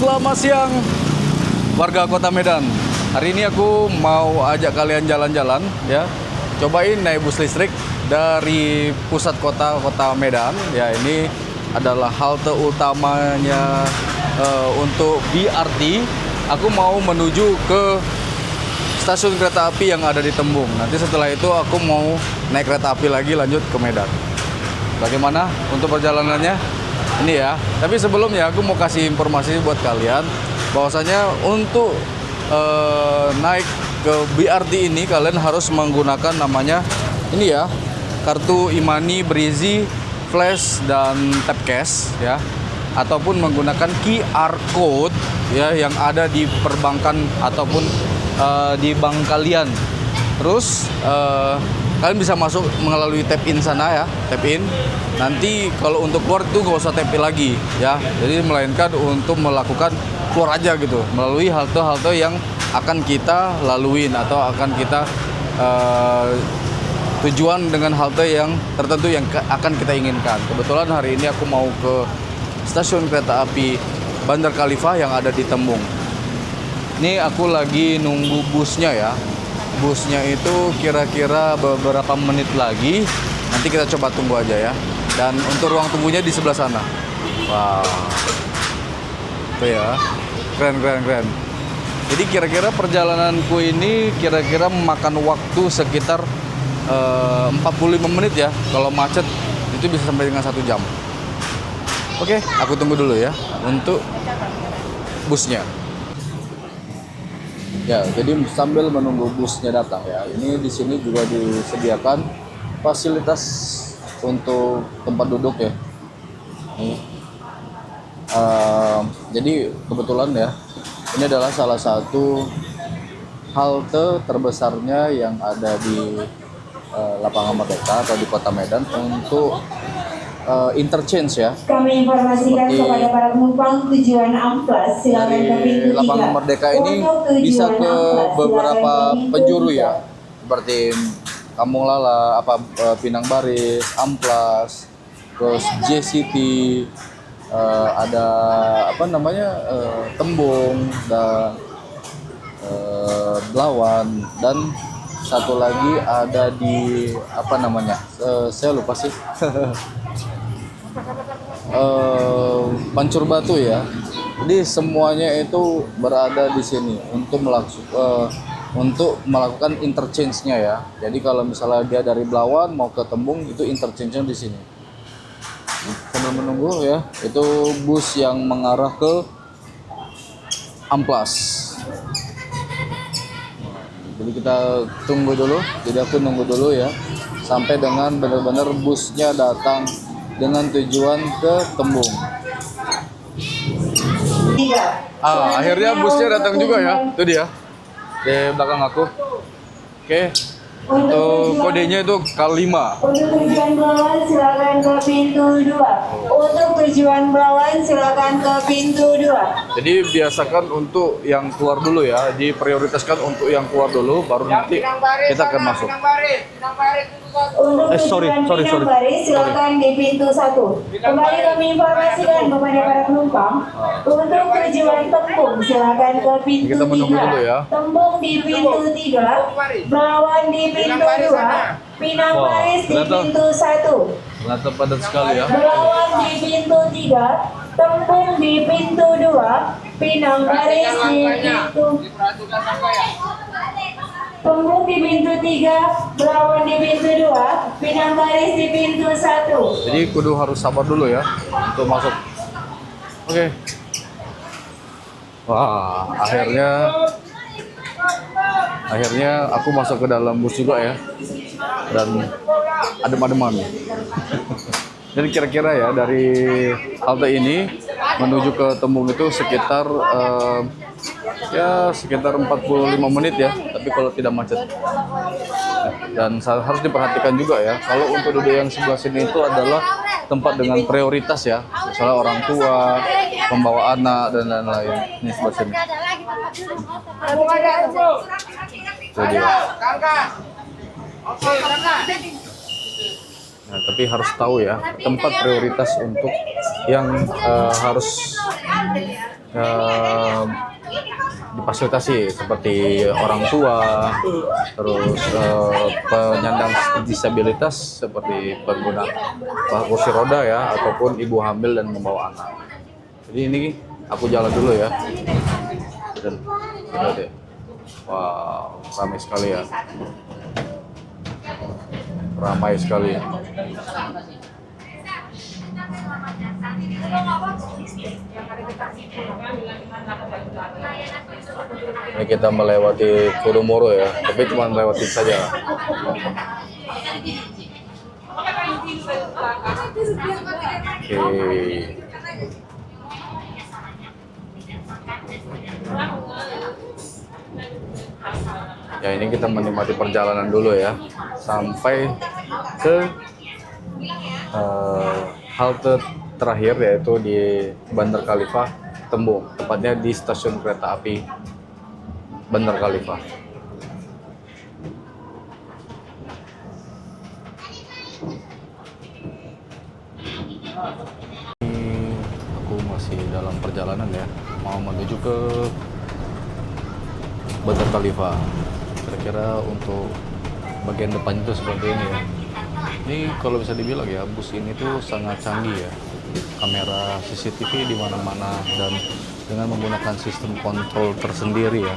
Selamat siang warga Kota Medan. Hari ini aku mau ajak kalian jalan-jalan ya. Cobain naik bus listrik dari pusat kota Medan. Ya, ini adalah halte utamanya untuk BRT. Aku mau menuju ke stasiun kereta api yang ada di Tembung. Nanti setelah itu aku mau naik kereta api lagi lanjut ke Medan. Bagaimana untuk perjalanannya? Ini ya. Tapi sebelumnya aku mau kasih informasi buat kalian bahwasanya untuk naik ke BRT ini kalian harus menggunakan namanya ini ya, kartu e-money berisi flash dan tap cash ya, ataupun menggunakan QR code ya yang ada di perbankan ataupun di bank kalian. Terus kalian bisa masuk melalui tap in sana ya, tap in. Nanti kalau untuk keluar itu nggak usah tap in lagi ya. Jadi melainkan untuk melakukan keluar aja gitu melalui halte-halte yang akan kita laluin atau akan kita tujuan dengan halte yang tertentu yang akan kita inginkan. Kebetulan hari ini aku mau ke stasiun kereta api Bandar Khalifah yang ada di Tembung. Ini aku lagi nunggu busnya ya. Busnya itu kira-kira beberapa menit lagi. Nanti kita coba tunggu aja ya. Dan untuk ruang tunggunya di sebelah sana. Wow. Tuh ya. Keren. Jadi kira-kira perjalananku ini kira-kira memakan waktu sekitar 45 menit ya. Kalau macet itu bisa sampai dengan 1 jam. Oke, aku tunggu dulu ya untuk busnya. Ya, jadi sambil menunggu busnya datang ya. Ini di sini juga disediakan fasilitas untuk tempat duduk ya. Jadi kebetulan ya, ini adalah salah satu halte terbesarnya yang ada di Lapangan Merdeka atau di Kota Medan untuk interchange ya. Kami informasikan kepada para penumpang tujuan Amplas silakan ke pintu 3. Lapangan Merdeka ini bisa ke beberapa penjuru ya, seperti Kampung Lala, Pinang Baris, Amplas, terus JCT, ada Tembung dan Blawan, dan satu lagi ada di saya lupa sih. Pancur Batu ya. Jadi semuanya itu berada di sini untuk melakukan interchange-nya ya. Jadi kalau misalnya dia dari Blawan mau ke Tembung itu interchange-nya di sini. Sambil menunggu ya, itu bus yang mengarah ke Amplas. Jadi kita tunggu dulu. Jadi aku nunggu dulu ya sampai dengan benar-benar busnya datang dengan tujuan ke Tembung. Akhirnya busnya datang juga ya. Itu dia di belakang aku. Oke. Untuk kodenya itu K5. Untuk tujuan Blawan silakan ke pintu 2. Untuk tujuan Blawan silakan ke pintu 2. Jadi biasakan untuk yang keluar dulu ya, diprioritaskan untuk yang keluar dulu, baru nanti kita akan masuk. Untuk tujuan Pinang Baris silakan di pintu 1. Kembali kami informasikan kepada para penumpang. Untuk tujuan Tembung silakan ke pintu 3. Kita menunggu dulu ya. Tembung di pintu 3, Blawan di pintu 2, Pinang Baris di pintu 1. Ternyata padat sekali ya. Blawan di pintu 3, Tembung di pintu 2, Pinang Baris di pintu Tembung di pintu 3, Blawan di pintu 2, Pinang Baris di pintu 1. Jadi kudu harus sabar dulu ya untuk masuk. Oke. Wah, akhirnya aku masuk ke dalam bus juga ya. Dan adem-ademan. Jadi kira-kira ya dari halte ini menuju ke Tembung itu sekitar sekitar 45 menit ya, tapi kalau tidak macet. Dan harus diperhatikan juga ya, kalau untuk duduk yang sebelah sini itu adalah tempat dengan prioritas ya, misalnya orang tua, pembawa anak dan lain-lain. Ini sebelah sini. Jadi, nah, tapi harus tahu ya tempat prioritas untuk yang harus eh, difasilitasi seperti orang tua, terus penyandang disabilitas seperti pengguna kursi roda ya, ataupun ibu hamil dan membawa anak. Jadi ini aku jalan dulu ya. Dan lihat ya. Wow, ramai sekali ya. Ramai sekali. Ini kita melewati Podomoro ya, tapi cuma melewati saja. Oke. Ya ini kita menikmati perjalanan dulu ya, sampai ke halte terakhir yaitu di Bandar Khalifah Tembung, tepatnya di stasiun kereta api Bandar Khalifah. Ini aku masih dalam perjalanan ya, mau menuju ke Bandar Khalifah. Kira-kira untuk bagian depan itu seperti ini ya. Ini kalau bisa dibilang ya, bus ini tuh sangat canggih ya. Kamera CCTV di mana-mana dan dengan menggunakan sistem kontrol tersendiri ya.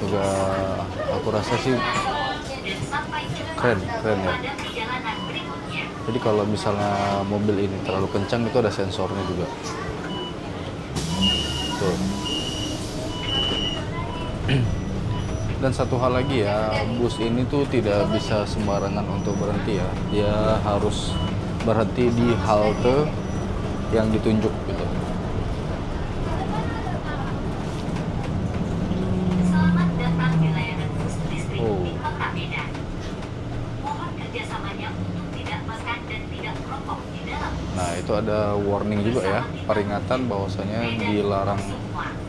Juga aku rasa sih keren ya. Jadi kalau misalnya mobil ini terlalu kencang itu ada sensornya juga. Tuh. Dan satu hal lagi ya, bus ini tuh tidak bisa sembarangan untuk berhenti ya. Dia harus berhenti di halte yang ditunjuk gitu. Oh. Nah itu ada warning juga ya, peringatan bahwasanya dilarang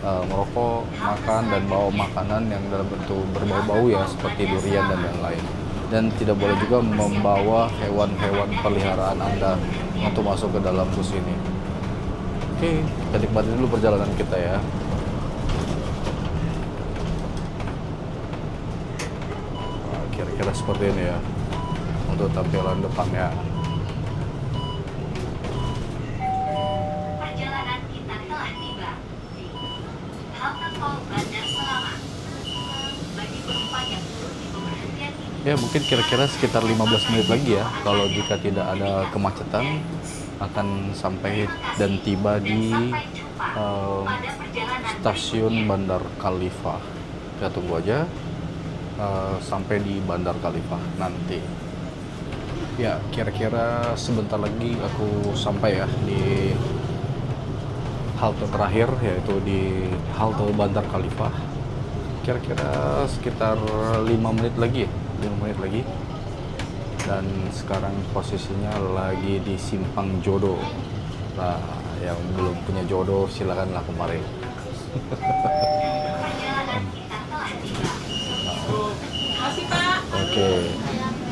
merokok, makan, dan bawa makanan yang dalam bentuk berbau-bau ya, seperti durian dan lain-lain. Dan tidak boleh juga membawa hewan-hewan peliharaan Anda untuk masuk ke dalam bus ini. Oke, kita nikmati dulu perjalanan kita ya. Nah, kira-kira seperti ini ya untuk tampilan depannya. Ya mungkin kira-kira sekitar 15 menit lagi ya, kalau jika tidak ada kemacetan akan sampai dan tiba di stasiun Bandar Khalifah. Kita tunggu aja sampai di Bandar Khalifah nanti. Ya kira-kira sebentar lagi aku sampai ya di halte terakhir, yaitu di halte Bandar Khalifah. Kira-kira sekitar 5 menit lagi ya. 5 menit lagi. Dan sekarang posisinya lagi di Simpang Jodoh. Nah, yang belum punya jodoh silakanlah kemari. Oke.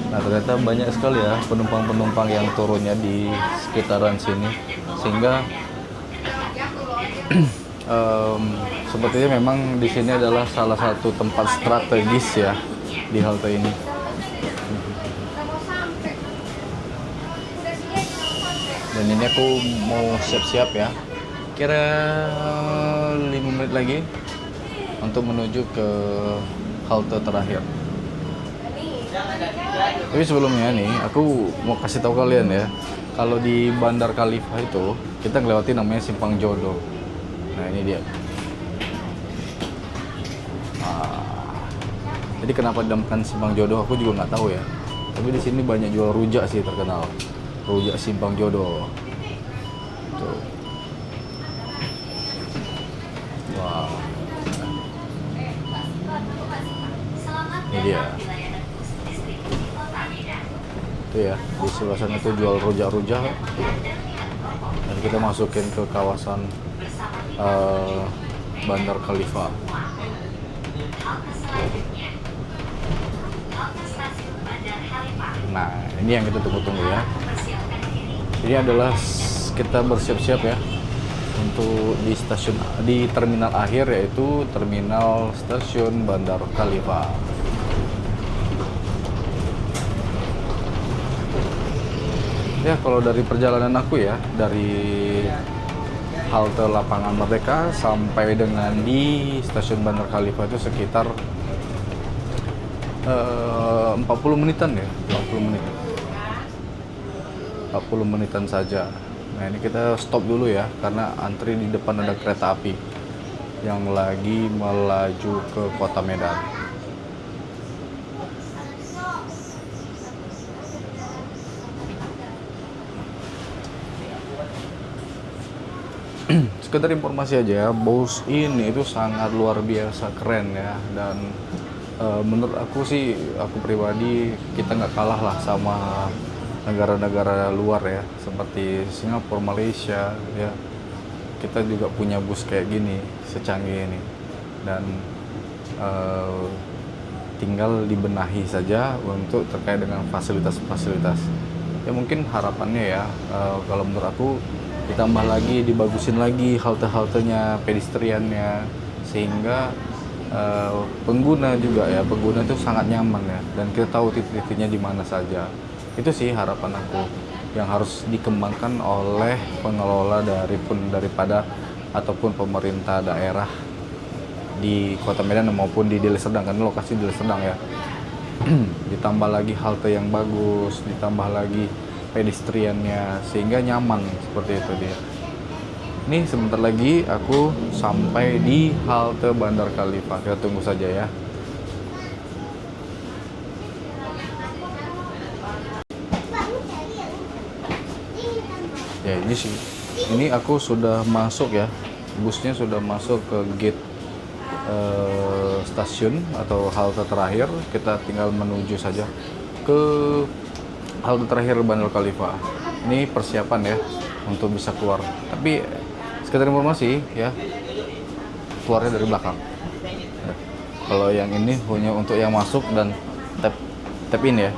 Nah, ternyata banyak sekali ya penumpang-penumpang yang turunnya di sekitaran sini, sehingga sepertinya memang di sini adalah salah satu tempat strategis ya di halte ini. Dan ini aku mau siap-siap ya, kira 5 menit lagi untuk menuju ke halte terakhir. Tapi sebelumnya nih, aku mau kasih tahu kalian ya, kalau di Bandar Khalifah itu kita ngelewati namanya Simpang Jodoh. Nah ini dia. Jadi kenapa dinamakan Simpang Jodoh aku juga nggak tahu ya. Tapi di sini banyak jual rujak sih, terkenal rujak Simpang Jodoh. Tuh. Wow. Ini dia. Itu ya, di sebelah sana tuh jual rujak-rujak. Dan kita masukin ke kawasan Bandar Khalifah. Nah, ini yang kita tunggu-tunggu ya. Ini adalah kita bersiap-siap ya untuk di terminal akhir, yaitu terminal stasiun Bandar Khalifah. Ya, kalau dari perjalanan aku ya, dari halte Lapangan Merdeka sampai dengan di stasiun Bandar Khalifah itu sekitar 40 menitan ya, 40 menitan saja. Nah, ini kita stop dulu ya, karena antri di depan ada kereta api yang lagi melaju ke kota Medan. Sekedar informasi aja ya, bus ini itu sangat luar biasa keren ya, dan menurut aku sih, aku pribadi, kita nggak kalah lah sama negara-negara luar ya, seperti Singapura, Malaysia ya. Kita juga punya bus kayak gini, secanggih ini, dan tinggal dibenahi saja untuk terkait dengan fasilitas-fasilitas. Ya mungkin harapannya ya, kalau menurut aku ditambah lagi, dibagusin lagi halte-haltenya, pedestriannya, sehingga pengguna itu sangat nyaman ya, dan kita tahu titik-titiknya di mana saja. Itu sih harapan aku yang harus dikembangkan oleh pengelola daripada ataupun pemerintah daerah di Kota Medan maupun di Deli Serdang, kan lokasi Deli Serdang ya. Ditambah lagi halte yang bagus, ditambah lagi pedestriannya, sehingga nyaman, seperti itu dia. Ini sebentar lagi aku sampai di halte Bandar Khalifah. Kita tunggu saja ya. Ya ini sih, ini aku sudah masuk ya, busnya sudah masuk ke gate stasiun atau halte terakhir. Kita tinggal menuju saja ke halte terakhir Bandar Khalifah. Ini persiapan ya untuk bisa keluar. Tapi sekedar informasi ya, keluarnya dari belakang. Ya. Kalau yang ini hanya untuk yang masuk dan tap in ya.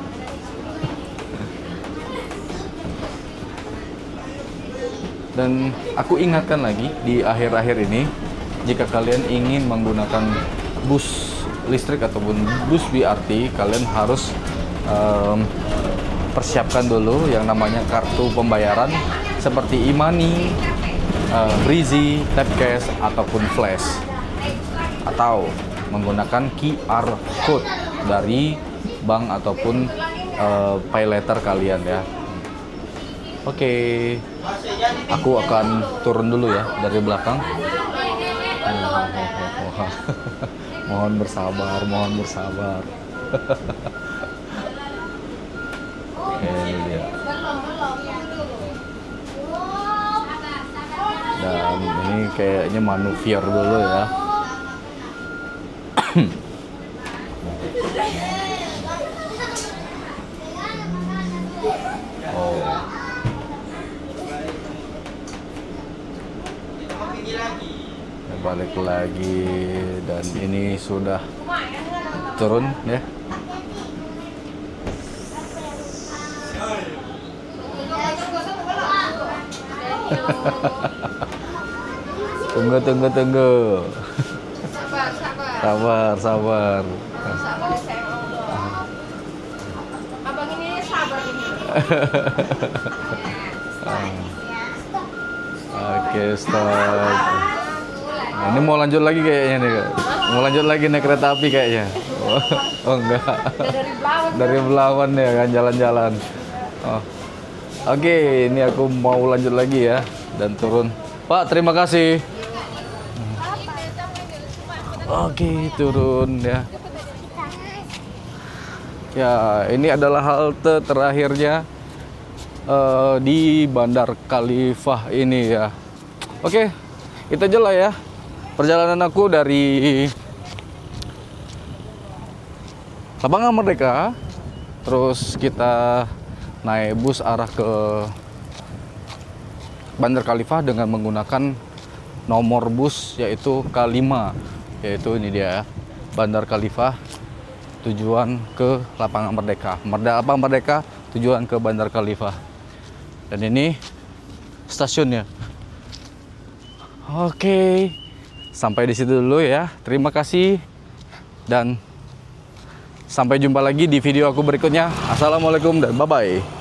Dan aku ingatkan lagi di akhir-akhir ini, jika kalian ingin menggunakan bus listrik ataupun bus BRT, kalian harus persiapkan dulu yang namanya kartu pembayaran seperti e-money, Breezy, Tapcash, ataupun Flash, atau menggunakan QR code dari bank ataupun pay letter kalian ya. Oke, aku akan turun dulu ya dari belakang. Mohon bersabar, mohon bersabar. Ini dia. Dan ini kayaknya manuver dulu ya. Oh. Balik lagi, dan ini sudah turun ya. Tunggu. Sabar. Abang ini sabar ini. Oke, stop. Nah, ini mau lanjut lagi kayaknya nih, Kak. Mau lanjut lagi naik kereta api kayaknya. Oh enggak. Dari Belawan ya kan, jalan-jalan. Oh. Oke, ini aku mau lanjut lagi ya dan turun. Pak, terima kasih. Oke, turun ya. Ya, ini adalah halte terakhirnya di Bandar Khalifah ini ya. Oke, itu aja lah ya perjalanan aku dari Lapangan Merdeka, terus kita naik bus arah ke Bandar Khalifah dengan menggunakan nomor bus yaitu K5, yaitu ini dia ya, Bandar Khalifah tujuan ke Lapangan Merdeka. Lapangan Merdeka tujuan ke Bandar Khalifah. Dan ini stasiunnya. Oke, sampai di situ dulu ya. Terima kasih dan sampai jumpa lagi di video aku berikutnya. Assalamualaikum dan bye-bye.